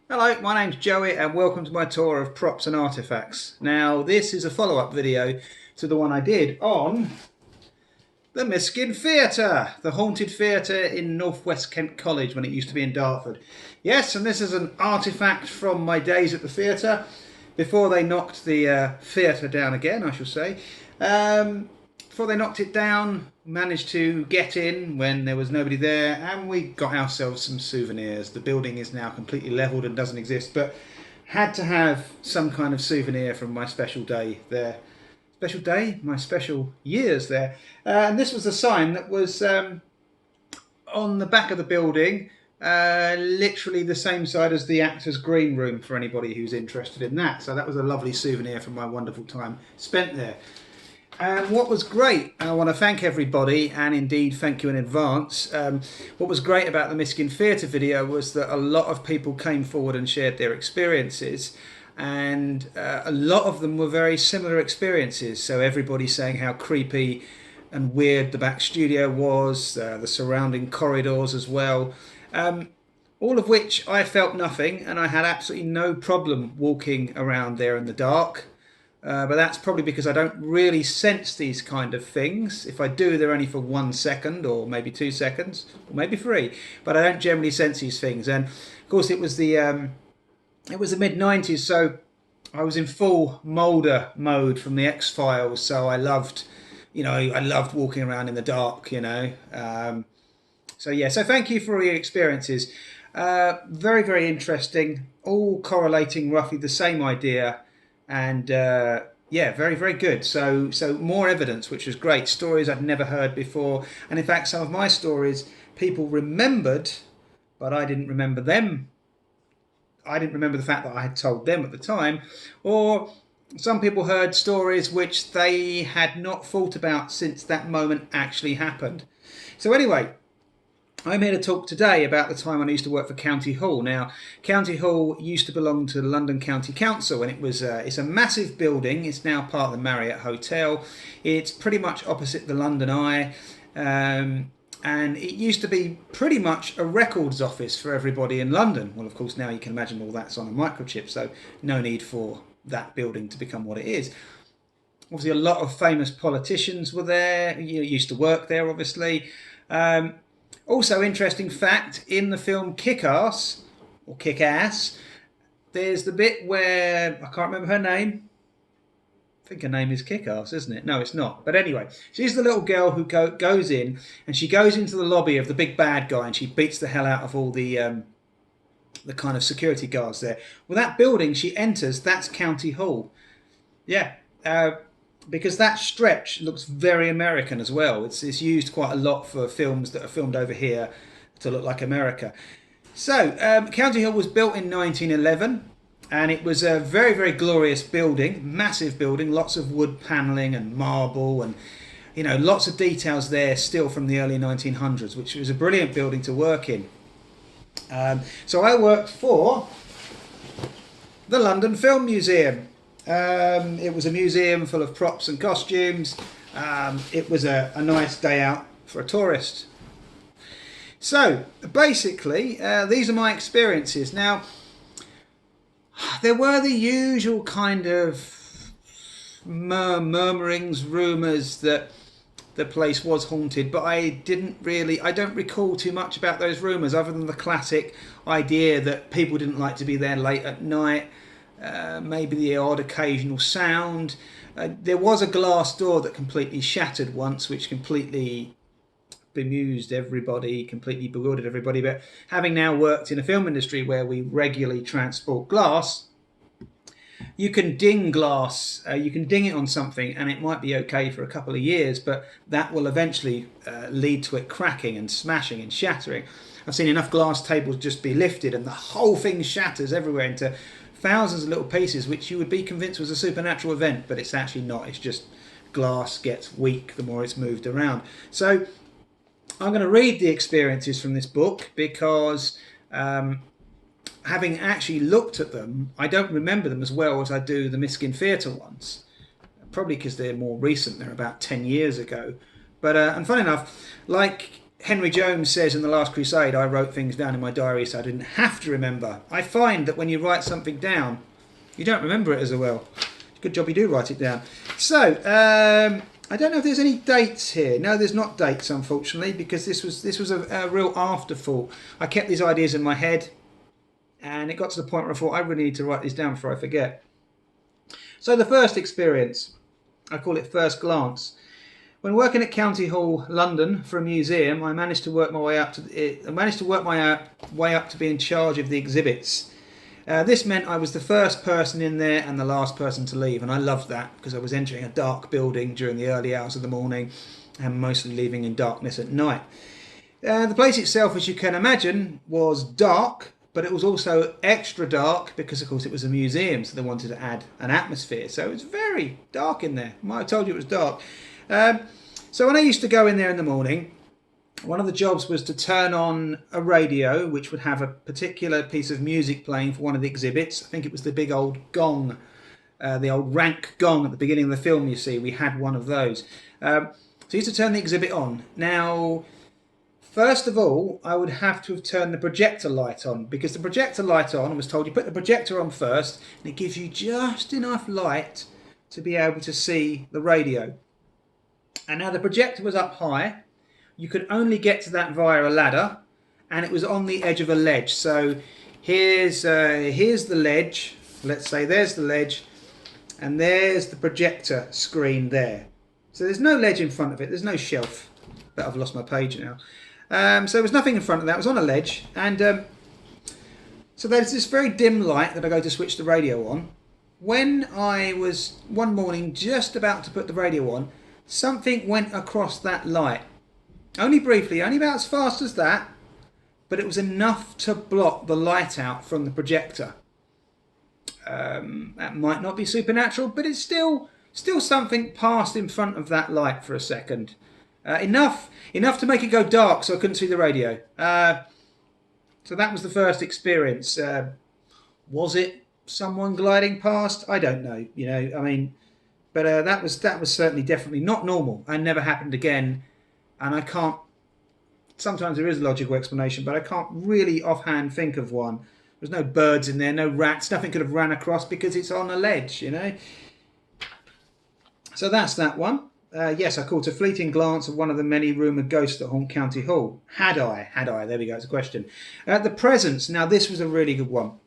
Hello, my name's Joey and welcome to my tour of props and artifacts. Now this is a follow-up video to the one I did on the Miskin Theatre, the haunted theatre in North West Kent College when it used to be in Dartford. Yes, and this is an artifact from my days at the theatre, before they knocked the theatre down again, I shall say. Before they knocked it down, managed to get in when there was nobody there, and we got ourselves some souvenirs. The building is now completely levelled and doesn't exist, but had to have some kind of souvenir from my special day there. Special day? My special years there. And this was a sign that was on the back of the building, literally the same side as the actors' green room for anybody who's interested in that. So that was a lovely souvenir from my wonderful time spent there. And what was great, and I want to thank everybody, and indeed thank you in advance, what was great about the Miskin Theatre video was that a lot of people came forward and shared their experiences, and a lot of them were very similar experiences. So everybody saying how creepy and weird the back studio was, the surrounding corridors as well, all of which I felt nothing, and I had absolutely no problem walking around there in the dark. But that's probably because I don't really sense these kind of things. If I do, they're only for 1 second or maybe 2 seconds or maybe 3. But I don't generally sense these things. And of course, it was the mid-90s, so I was in full Mulder mode from the X-Files. So I loved walking around in the dark. So yeah. So thank you for all your experiences. Very, very interesting. All correlating roughly the same idea. And yeah, very, very good. So more evidence, which was great. Stories I'd never heard before. And in fact, some of my stories people remembered, but I didn't remember them. I didn't remember the fact that I had told them at the time. Or some people heard stories which they had not thought about since that moment actually happened. So anyway, I'm here to talk today about the time when I used to work for County Hall. Now, County Hall used to belong to the London County Council, and it's a massive building. It's now part of the Marriott Hotel. It's pretty much opposite the London Eye, and it used to be pretty much a records office for everybody in London. Well, of course, now you can imagine all that's on a microchip, so no need for that building to become what it is. Obviously, a lot of famous politicians were there. You used to work there, obviously. Also, interesting fact, in the film Kick-Ass, or Kick-Ass, there's the bit where, I can't remember her name. I think her name is Kick-Ass, isn't it? No, it's not. But anyway, she's the little girl who goes in, and she goes into the lobby of the big bad guy, and she beats the hell out of all the kind of security guards there. Well, that building she enters, that's County Hall. Yeah. Because that stretch looks very American as well. It's used quite a lot for films that are filmed over here to look like America. So, County Hall was built in 1911, and it was a very, very glorious building, massive building, lots of wood panelling and marble, and lots of details there still from the early 1900s, which was a brilliant building to work in. So I worked for the London Film Museum. It was a museum full of props and costumes. It was a nice day out for a tourist. So basically, these are my experiences. Now, there were the usual kind of murmurings, rumours that the place was haunted, but I don't recall too much about those rumours other than the classic idea that people didn't like to be there late at night. Maybe the odd occasional sound. There was a glass door that completely shattered once, which completely bemused everybody, completely bewildered everybody. But having now worked in a film industry where we regularly transport glass, you can ding glass, you can ding it on something and it might be okay for a couple of years, but that will eventually lead to it cracking and smashing and shattering. I've seen enough glass tables just be lifted and the whole thing shatters everywhere into thousands of little pieces, which you would be convinced was a supernatural event, but it's actually not. It's just glass gets weak the more it's moved around. So I'm going to read the experiences from this book because having actually looked at them, I don't remember them as well as I do the Miskin Theatre ones. Probably because they're more recent. They're about 10 years ago. But and funny enough, like Henry Jones says in The Last Crusade, I wrote things down in my diary so I didn't have to remember. I find that when you write something down, you don't remember it as well. Good job you do write it down. So, I don't know if there's any dates here. No, there's not dates, unfortunately, because this was a real afterthought. I kept these ideas in my head, and it got to the point where I thought I really need to write these down before I forget. So the first experience, I call it first glance. When working at County Hall, London, for a museum, I managed to work my way up to be in charge of the exhibits. This meant I was the first person in there and the last person to leave, and I loved that because I was entering a dark building during the early hours of the morning and mostly leaving in darkness at night. The place itself, as you can imagine, was dark, but it was also extra dark because, of course, it was a museum, so they wanted to add an atmosphere. So it was very dark in there. I might have told you it was dark. So when I used to go in there in the morning, one of the jobs was to turn on a radio which would have a particular piece of music playing for one of the exhibits. I think it was the big old gong, the old rank gong at the beginning of the film, you see. We had one of those. So I used to turn the exhibit on. Now, first of all, I would have to have turned the projector light on, because the projector light on, I was told you put the projector on first and it gives you just enough light to be able to see the radio. And now the projector was up high. You could only get to that via a ladder, and it was on the edge of a ledge. So here's the ledge. Let's say there's the ledge, and there's the projector screen there. So there's no ledge in front of it. There's no shelf. But I've lost my page now. So there was nothing in front of that. It was on a ledge, and so there's this very dim light that I go to switch the radio on. When I was one morning just about to put the radio on, something went across that light. Only briefly, only about as fast as that, but it was enough to block the light out from the projector. That might not be supernatural, but it's still something passed in front of that light for a second. Enough to make it go dark so I couldn't see the radio. So that was the first experience. Was it someone gliding past? I don't know. But that was certainly definitely not normal and never happened again. And I can't, sometimes there is a logical explanation, but I can't really offhand think of one. There's no birds in there, no rats, nothing could have ran across because it's on a ledge, So that's that one. Yes, I caught a fleeting glance of one of the many rumoured ghosts that haunt County Hall. Had I? There we go, it's a question. The presence, now this was a really good one.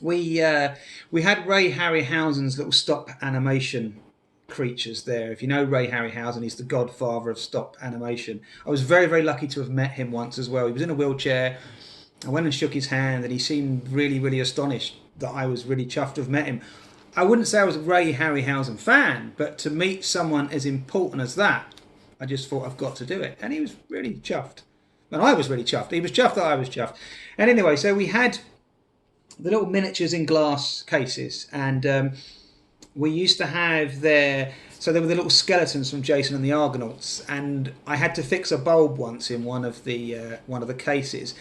We had Ray Harryhausen's little stop animation creatures there. If you know Ray Harryhausen, he's the godfather of stop animation. I was very, very lucky to have met him once as well. He was in a wheelchair. I went and shook his hand, and he seemed really, really astonished that I was really chuffed to have met him. I wouldn't say I was a Ray Harryhausen fan, but to meet someone as important as that, I just thought I've got to do it. And he was really chuffed. And I was really chuffed. He was chuffed that I was chuffed. And anyway, so we had the little miniatures in glass cases, and we used to have there were the little skeletons from Jason and the Argonauts, and I had to fix a bulb once in one of the cases,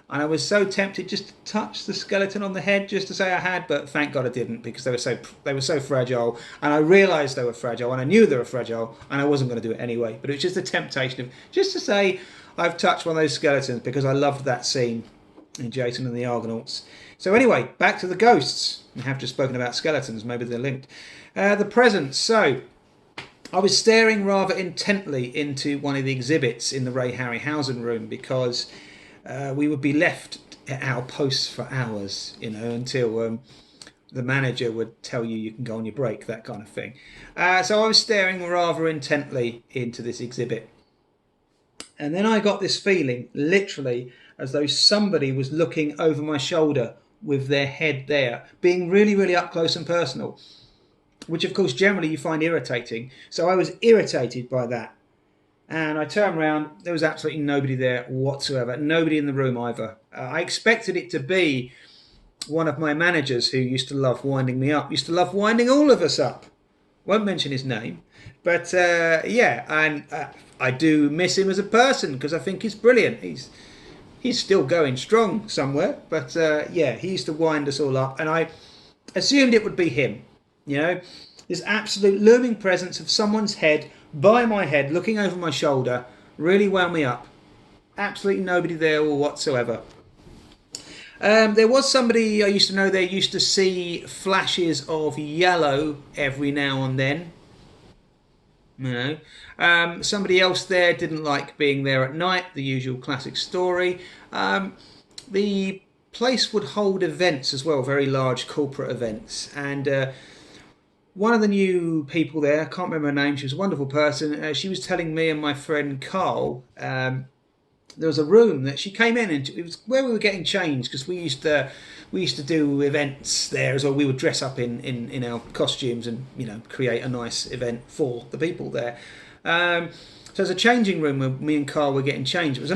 and I was so tempted just to touch the skeleton on the head just to say I had, but thank God I didn't, because they were so fragile, and I realised they were fragile, and I knew they were fragile, and I wasn't going to do it anyway. But it was just a temptation of just to say I've touched one of those skeletons because I loved that scene in Jason and the Argonauts. So anyway, back to the ghosts. We have just spoken about skeletons, maybe they're linked. The presence. So I was staring rather intently into one of the exhibits in the Ray Harryhausen room, because we would be left at our posts for hours, until the manager would tell you can go on your break, that kind of thing. So I was staring rather intently into this exhibit. And then I got this feeling, literally, as though somebody was looking over my shoulder with their head there, being really, really up close and personal, which of course generally you find irritating. So I was irritated by that. And I turned around, there was absolutely nobody there whatsoever, nobody in the room either. I expected it to be one of my managers who used to love winding me up, used to love winding all of us up. Won't mention his name, but I do miss him as a person, because I think he's brilliant. He's still going strong somewhere, but he used to wind us all up, and I assumed it would be him. This absolute looming presence of someone's head by my head, looking over my shoulder, really wound me up. Absolutely nobody there whatsoever. There was somebody I used to know there used to see flashes of yellow every now and then. You know, somebody else there didn't like being there at night. The usual classic story. The place would hold events as well, very large corporate events, and one of the new people there, I can't remember her name. She was a wonderful person. She was telling me and my friend Carl. There was a room that she came in, and it was where we were getting changed because we used to do events there as well. We would dress up in our costumes and create a nice event for the people there. So there's a changing room where me and Carl were getting changed. It was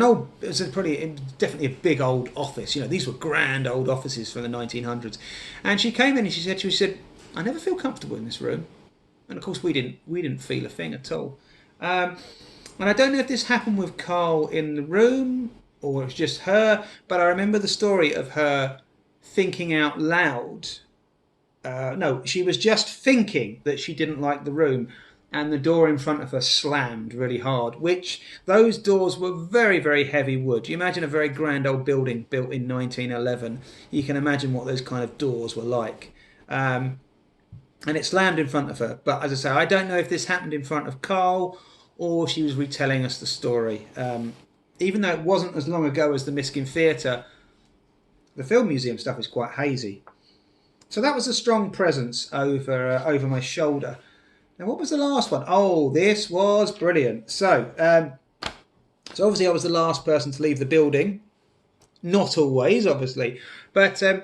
definitely a big old office. These were grand old offices from the 1900s. And she came in and she said, I never feel comfortable in this room. And of course we didn't feel a thing at all. And I don't know if this happened with Carl in the room or it was just her, but I remember the story of her thinking out loud. No, she was just thinking that she didn't like the room, and the door in front of her slammed really hard, which those doors were very, very heavy wood. You imagine a very grand old building built in 1911. You can imagine what those kind of doors were like. And it slammed in front of her. But as I say, I don't know if this happened in front of Carl or she was retelling us the story. Even though it wasn't as long ago as the Miskin Theatre, the film museum stuff is quite hazy. So that was a strong presence over my shoulder. Now, what was the last one? Oh, this was brilliant. So obviously I was the last person to leave the building. Not always, obviously. But so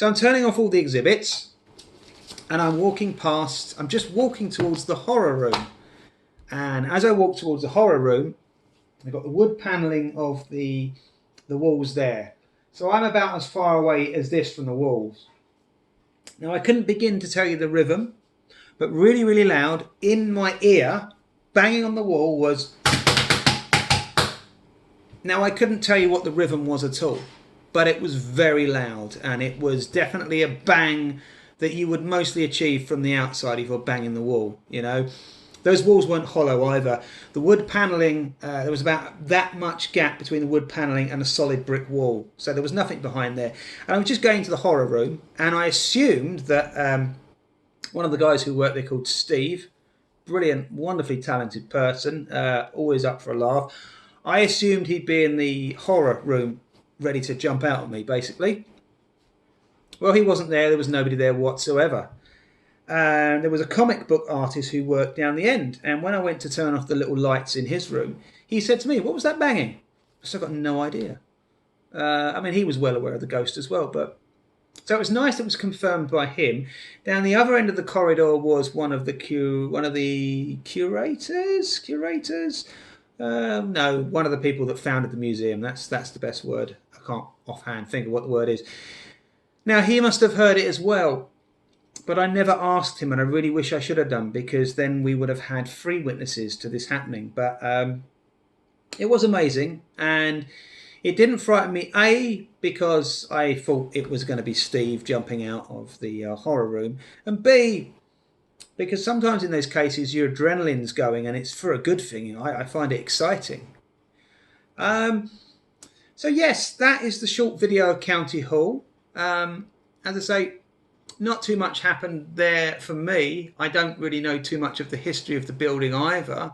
I'm turning off all the exhibits and I'm just walking towards the horror room. And as I walk towards the horror room, I've got the wood panelling of the walls there. So I'm about as far away as this from the walls. Now, I couldn't begin to tell you the rhythm, but really, really loud in my ear, banging on the wall was... Now, I couldn't tell you what the rhythm was at all, but it was very loud, and it was definitely a bang that you would mostly achieve from the outside if you're banging the wall, Those walls weren't hollow either. The wood panelling, there was about that much gap between the wood panelling and a solid brick wall. So there was nothing behind there. And I was just going to the horror room, and I assumed that one of the guys who worked there called Steve, brilliant, wonderfully talented person, always up for a laugh. I assumed he'd be in the horror room ready to jump out at me, basically. Well, he wasn't there. There was nobody there whatsoever. And there was a comic book artist who worked down the end. And when I went to turn off the little lights in his room, he said to me, "What was that banging?" So I got no idea. He was well aware of the ghost as well. So it was nice that it was confirmed by him. Down the other end of the corridor was one of the curators. No, one of the people that founded the museum. That's the best word. I can't offhand think of what the word is. Now, he must have heard it as well. But I never asked him, and I really wish I should have done, because then we would have had 3 witnesses to this happening. But it was amazing, and it didn't frighten me, A, because I thought it was going to be Steve jumping out of the horror room, and B, because sometimes in those cases your adrenaline's going, and it's for a good thing. I find it exciting. So yes, that is the short video of County Hall. As I say, not too much happened there for me. I don't really know too much of the history of the building either,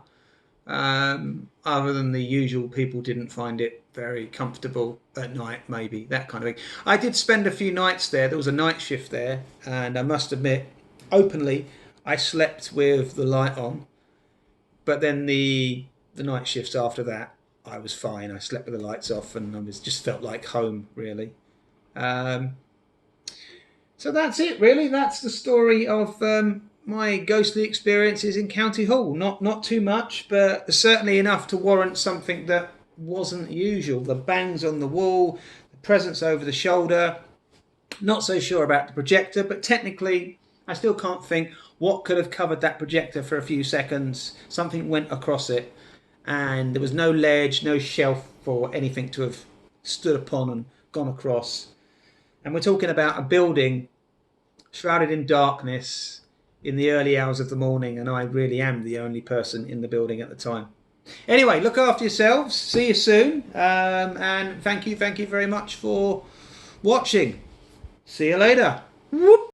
other than the usual people didn't find it very comfortable at night, maybe, that kind of thing. I did spend a few nights there. There was a night shift there, and I must admit, openly, I slept with the light on. But then the night shifts after that, I was fine. I slept with the lights off, and I just felt like home, really. So that's it, really. That's the story of my ghostly experiences in County Hall. Not too much, but certainly enough to warrant something that wasn't usual. The bangs on the wall, the presence over the shoulder. Not so sure about the projector, but technically I still can't think what could have covered that projector for a few seconds. Something went across it, and there was no ledge, no shelf or anything to have stood upon and gone across. And we're talking about a building shrouded in darkness in the early hours of the morning, and I really am the only person in the building at the time. Anyway, look after yourselves. See you soon. And thank you very much for watching. See you later. Whoop.